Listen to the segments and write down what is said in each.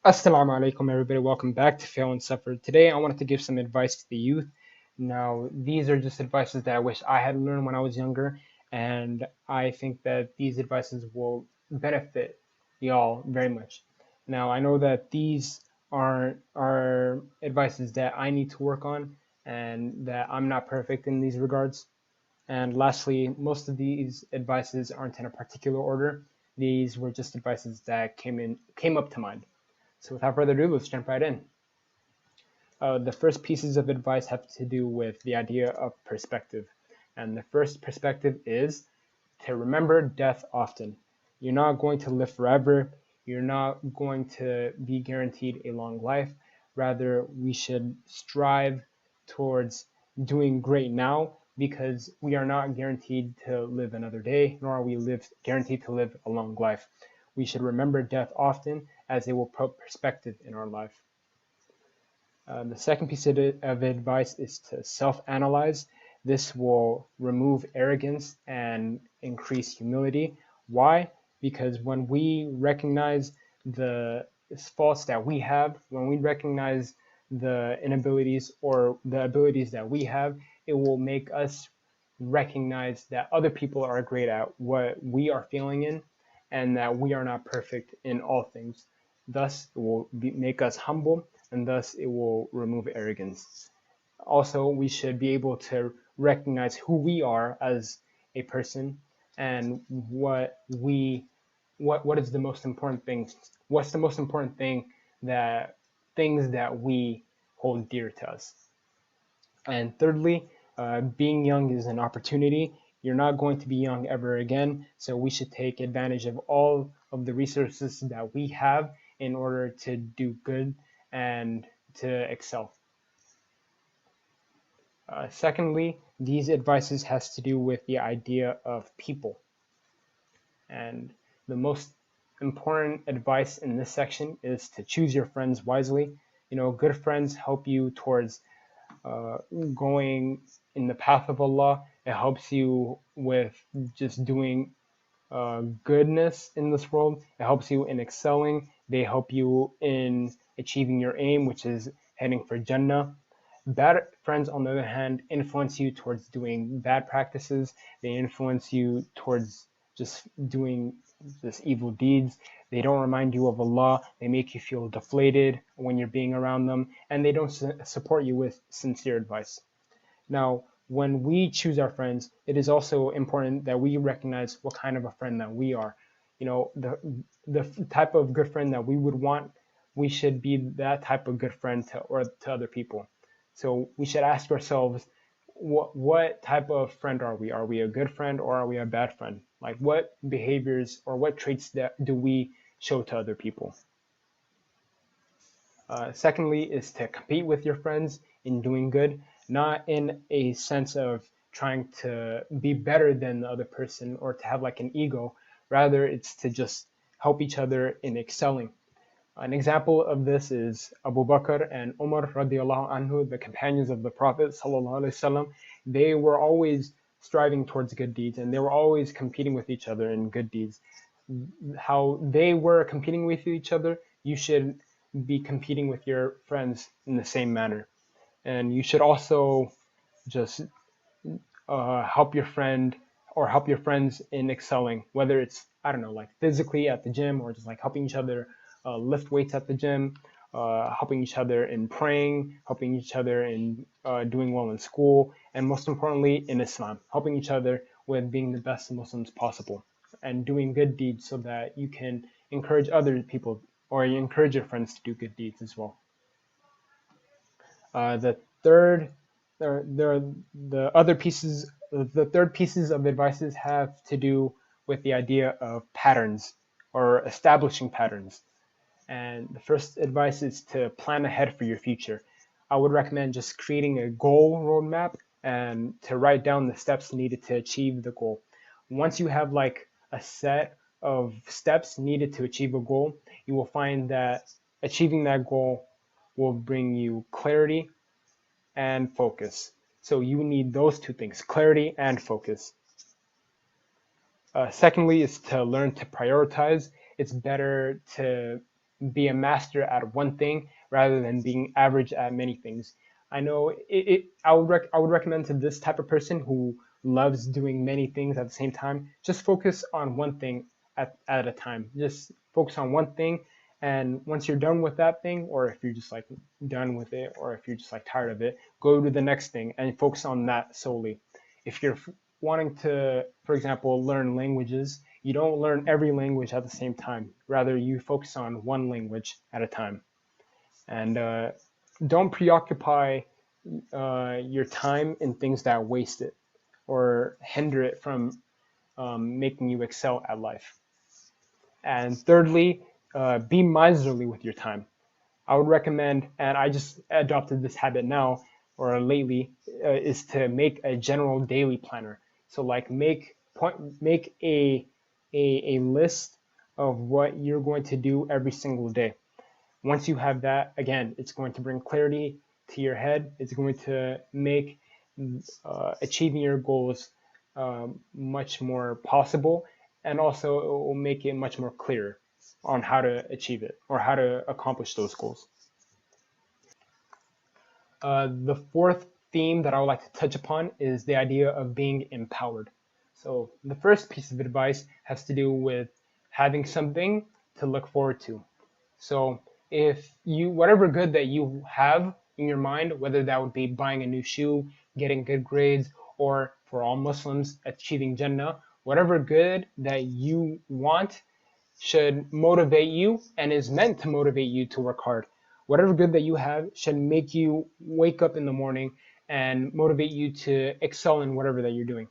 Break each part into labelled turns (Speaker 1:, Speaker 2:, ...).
Speaker 1: Assalamualaikum, everybody. Welcome back to Fail and Suffer. Today, I wanted to give some advice to the youth. Now, these are just advices that I wish I had learned when I was younger, and I think that these advices will benefit y'all very much. Now, I know that these are advices that I need to work on, and that I'm not perfect in these regards. And lastly, most of these advices aren't in a particular order. These were just advices that came up to mind. So without further ado, let's jump right in. The first pieces of advice have to do with the idea of perspective. And the first perspective is to remember death often. You're not going to live forever. You're not going to be guaranteed a long life. Rather, we should strive towards doing great now because we are not guaranteed to live another day, nor are we guaranteed to live a long life. We should remember death often as it will put perspective in our life. The second piece of advice is to self-analyze. This will remove arrogance and increase humility. Why? Because when we recognize the faults that we have, when we recognize the inabilities or the abilities that we have, it will make us recognize that other people are great at what we are feeling in and that we are not perfect in all things. Thus, it will make us humble and thus it will remove arrogance. Also, we should be able to recognize who we are as a person and what is the most important thing. What's the most important thing that things that we hold dear to us. And thirdly, being young is an opportunity. You're not going to be young ever again, so we should take advantage of all of the resources that we have in order to do good and to excel. Secondly, these advices has to do with the idea of people. And the most important advice in this section is to choose your friends wisely. Good friends help you towards going in the path of Allah. It helps you with just doing goodness in this world. It helps you in excelling. They help you in achieving your aim, which is heading for Jannah. Bad friends, on the other hand, influence you towards doing bad practices. They influence you towards just doing just evil deeds. They don't remind you of Allah. They make you feel deflated when you're being around them, and they don't support you with sincere advice. Now, when we choose our friends, it is also important that we recognize what kind of a friend that we are. The type of good friend that we would want, we should be that type of good friend to other people. So we should ask ourselves, what type of friend are we? Are we a good friend or are we a bad friend? Like what behaviors or what traits that do we show to other people? Secondly, is to compete with your friends in doing good, not in a sense of trying to be better than the other person or to have like an ego. Rather, it's to just help each other in excelling. An example of this is Abu Bakr and Umar radiallahu anhu, the companions of the Prophet sallallahu alaihi wasallam. They were always striving towards good deeds and they were always competing with each other in good deeds. How they were competing with each other, you should be competing with your friends in the same manner. And you should also just help your friend or help your friends in excelling, whether it's, I don't know, like physically at the gym or just like helping each other lift weights at the gym, helping each other in praying, helping each other in doing well in school, and most importantly in Islam, helping each other with being the best Muslims possible and doing good deeds so that you can encourage other people or you encourage your friends to do good deeds as well. The third, the other pieces, the third pieces of advices have to do with the idea of patterns or establishing patterns. And the first advice is to plan ahead for your future. I would recommend just creating a goal roadmap and to write down the steps needed to achieve the goal. Once you have like a set of steps needed to achieve a goal, you will find that achieving that goal will bring you clarity and focus. So you need those two things, clarity and focus. Secondly, is to learn to prioritize. It's better to be a master at one thing rather than being average at many things. I know I would recommend to this type of person who loves doing many things at the same time, just focus on one thing at a time. Just focus on one thing, and once you're done with that thing, or if you're just like done with it, or if you're just like tired of it, go to the next thing and focus on that solely. If you're wanting to, for example, learn languages, you don't learn every language at the same time. Rather, you focus on one language at a time. And don't preoccupy your time in things that waste it or hinder it from making you excel at life. And thirdly, be miserly with your time. I would recommend, and I just adopted this habit now or lately, is to make a general daily planner. So like make a list of what you're going to do every single day. Once you have that, again, it's going to bring clarity to your head. It's going to make achieving your goals much more possible, and also it will make it much more clear on how to achieve it or how to accomplish those goals. The fourth theme that I would like to touch upon is the idea of being empowered. So the first piece of advice has to do with having something to look forward to. So if you, whatever good that you have in your mind, whether that would be buying a new shoe, getting good grades, or for all Muslims, achieving Jannah, whatever good that you want should motivate you and is meant to motivate you to work hard. Whatever good that you have should make you wake up in the morning and motivate you to excel in whatever that you're doing.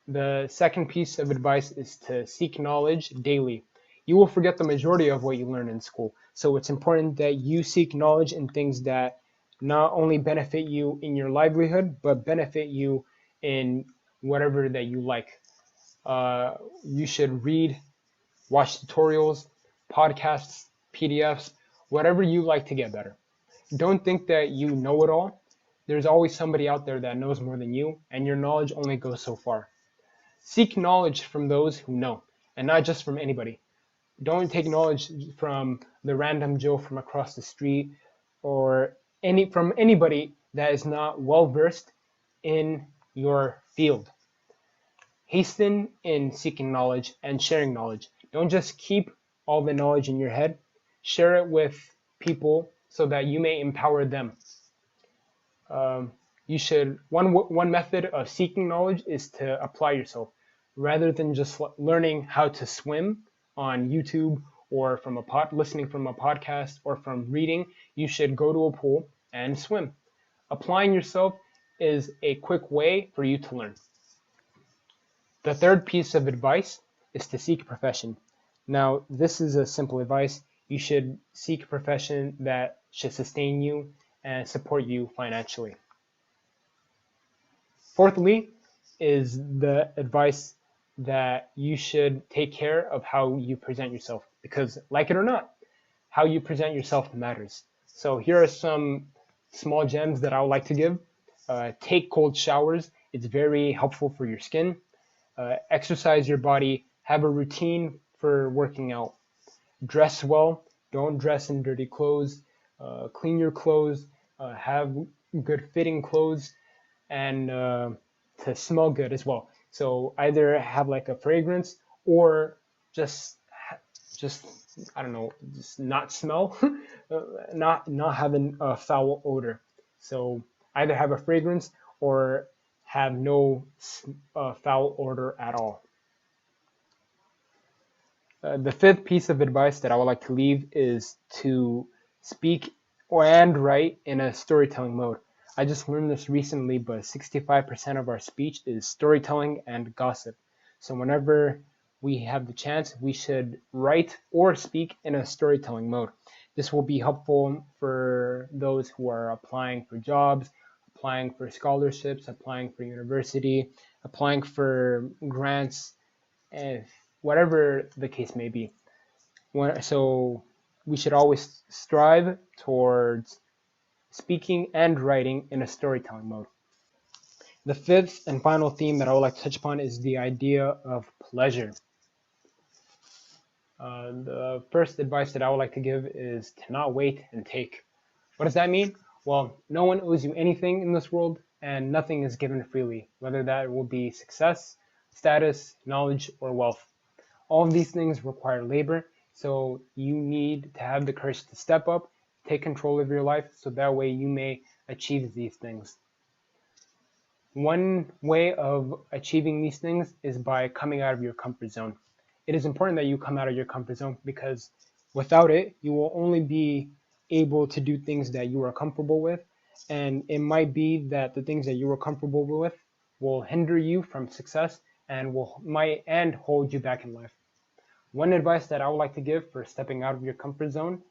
Speaker 1: The second piece of advice is to seek knowledge daily. You will forget the majority of what you learn in school. So it's important that you seek knowledge in things that not only benefit you in your livelihood, but benefit you in whatever that you like. You should read, watch tutorials, podcasts, PDFs, whatever you like to get better. Don't think that you know it all. There's always somebody out there that knows more than you, and your knowledge only goes so far. Seek knowledge from those who know, and not just from anybody. Don't take knowledge from the random Joe from across the street or from anybody that is not well versed in your field. Hasten in seeking knowledge and sharing knowledge. Don't just keep all the knowledge in your head. Share it with people so that you may empower them. One method of seeking knowledge is to apply yourself. Rather than just learning how to swim on YouTube or from listening from a podcast or from reading, you should go to a pool and swim. Applying yourself is a quick way for you to learn. The third piece of advice is to seek a profession. Now, this is a simple advice. You should seek a profession that should sustain you and support you financially. Fourthly is the advice that you should take care of how you present yourself, because like it or not, how you present yourself matters. So here are some small gems that I would like to give. Take cold showers. It's very helpful for your skin. Exercise your body. Have a routine for working out. Dress well. Don't dress in dirty clothes. Clean your clothes. Have good fitting clothes, and to smell good as well. So either have like a fragrance or just I don't know, just not smell, not having a foul odor. So either have a fragrance or have no foul odor at all. The fifth piece of advice that I would like to leave is to speak and write in a storytelling mode. I just learned this recently, but 65% of our speech is storytelling and gossip. So whenever we have the chance, we should write or speak in a storytelling mode. This will be helpful for those who are applying for jobs, applying for scholarships, applying for university, applying for grants, and whatever the case may be. So we should always strive towards speaking and writing in a storytelling mode. The fifth and final theme that I would like to touch upon is the idea of pleasure. The first advice that I would like to give is to not wait and take. What does that mean? Well, no one owes you anything in this world, and nothing is given freely, whether that will be success, status, knowledge, or wealth. All of these things require labor, so you need to have the courage to step up, take control of your life, so that way you may achieve these things. One way of achieving these things is by coming out of your comfort zone. It is important that you come out of your comfort zone because without it, you will only be able to do things that you are comfortable with, and it might be that the things that you are comfortable with will hinder you from success and might hold you back in life. One advice that I would like to give for stepping out of your comfort zone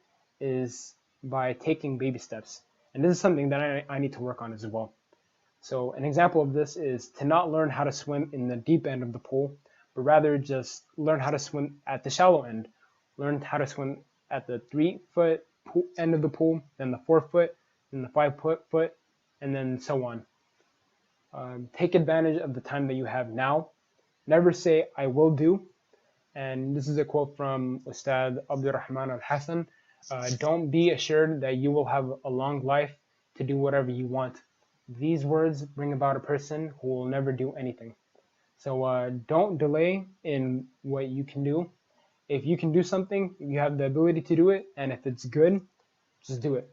Speaker 1: is by taking baby steps. And this is something that I need to work on as well. So an example of this is to not learn how to swim in the deep end of the pool, but rather just learn how to swim at the shallow end. Learn how to swim at the 3-foot end of the pool, then the 4-foot, then the 5-foot, and then so on. Take advantage of the time that you have now. Never say, I will do. And this is a quote from Ustadh Abdulrahman or Hassan. Don't be assured that you will have a long life to do whatever you want. These words bring about a person who will never do anything. So don't delay in what you can do. If you can do something, you have the ability to do it, and if it's good, just do it.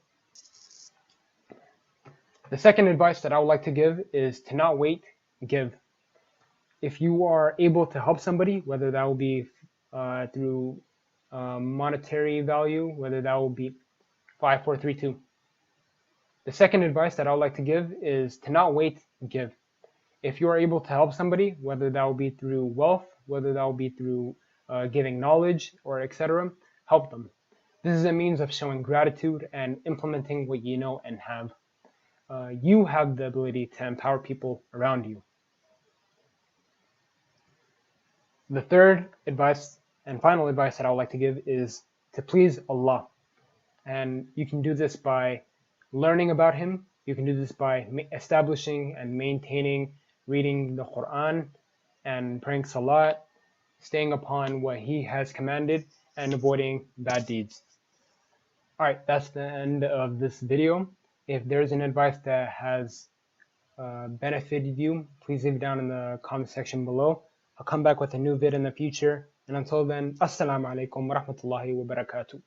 Speaker 1: The second advice that I would like to give is to not wait, give. If you are able to help somebody, whether that will be through monetary value, whether that will be 5, 4, 3, 2. The second advice that I would like to give is to not wait, give. If you are able to help somebody, whether that will be through wealth, whether that will be through giving knowledge or etc., help them. This is a means of showing gratitude and implementing what you know and have. You have the ability to empower people around you. The third advice and final advice that I would like to give is to please Allah. And you can do this by learning about Him. You can do this by establishing and maintaining reading the Quran and praying Salat, staying upon what He has commanded, and avoiding bad deeds. Alright, that's the end of this video. If there's an advice that has benefited you, please leave it down in the comment section below. I'll come back with a new vid in the future. And until then, Assalamualaikum warahmatullahi wabarakatuh.